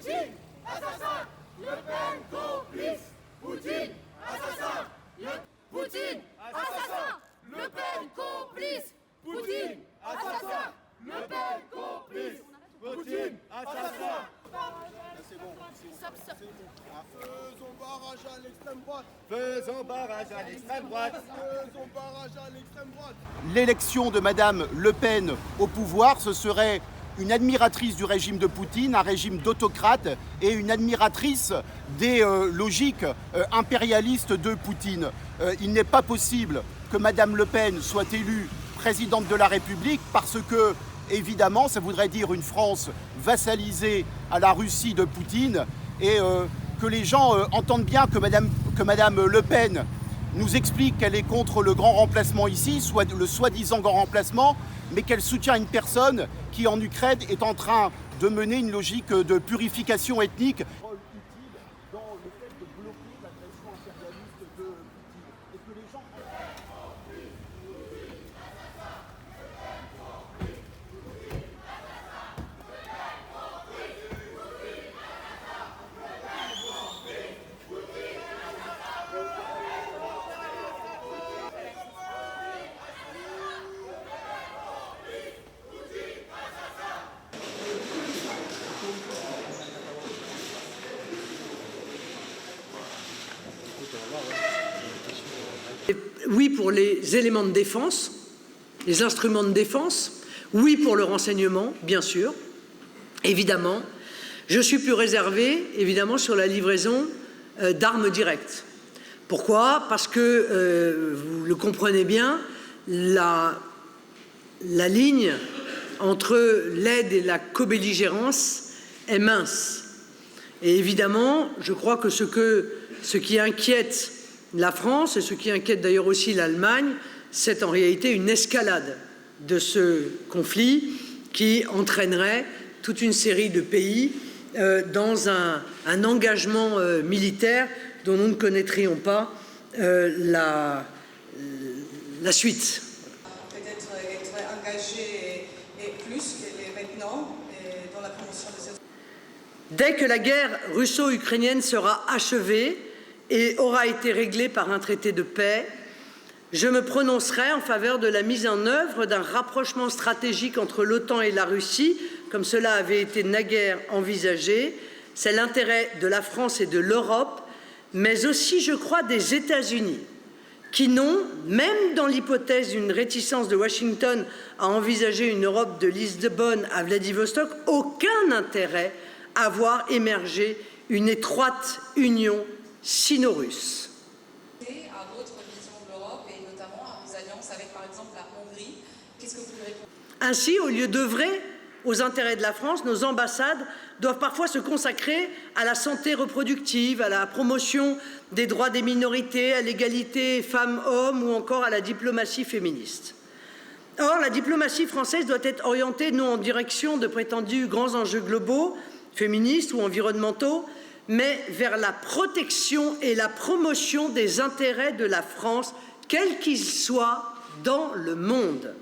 Poutine, assassin. Le Pen, complice. Poutine, assassin. Poutine, assassin. Le Pen, complice. Poutine, assassin. Le Pen, complice. Poutine, assassin. C'est bon. Stop. Faisons barrage à l'extrême droite. Faisons barrage à l'extrême droite. Faisons barrage à l'extrême droite. L'élection de Madame Le Pen au pouvoir, ce serait une admiratrice du régime de Poutine, un régime d'autocrate et une admiratrice des logiques impérialistes de Poutine. Il n'est pas possible que Madame Le Pen soit élue présidente de la République parce que, évidemment, ça voudrait dire une France vassalisée à la Russie de Poutine et que les gens entendent bien que Madame Le Pen nous explique qu'elle est contre le grand remplacement ici, soit le soi-disant grand remplacement, mais qu'elle soutient une personne qui, en Ukraine, est en train de mener une logique de purification ethnique. Dans le fait de bloquer l'agression impérialiste de Poutine. Et que les gens... Oui pour les éléments de défense, les instruments de défense, oui pour le renseignement, bien sûr, évidemment. Je suis plus réservé, évidemment, sur la livraison d'armes directes. Pourquoi? Parce que, vous le comprenez bien, la ligne entre l'aide et la cobelligérance est mince. Et évidemment, je crois que ce qui inquiète la France, et ce qui inquiète d'ailleurs aussi l'Allemagne, c'est en réalité une escalade de ce conflit qui entraînerait toute une série de pays dans un engagement militaire dont nous ne connaîtrions pas la suite. Peut-être être engagé et plus qu'elle est maintenant dans la promotion de cette... Dès que la guerre russo-ukrainienne sera achevée et aura été réglée par un traité de paix, je me prononcerai en faveur de la mise en œuvre d'un rapprochement stratégique entre l'OTAN et la Russie, comme cela avait été naguère envisagé. C'est l'intérêt de la France et de l'Europe, mais aussi, je crois, des États-Unis, qui n'ont, même dans l'hypothèse d'une réticence de Washington à envisager une Europe de Lisbonne à Vladivostok, aucun intérêt à voir émerger une étroite union sino-russe. À votre vision de l'Europe et notamment à vos alliances avec par exemple la Hongrie, qu'est-ce que vous pouvez répondre? Ainsi, au lieu d'œuvrer aux intérêts de la France, nos ambassades doivent parfois se consacrer à la santé reproductive, à la promotion des droits des minorités, à l'égalité femmes-hommes ou encore à la diplomatie féministe. Or, la diplomatie française doit être orientée non en direction de prétendus grands enjeux globaux, féministes ou environnementaux, mais vers la protection et la promotion des intérêts de la France, quels qu'ils soient dans le monde.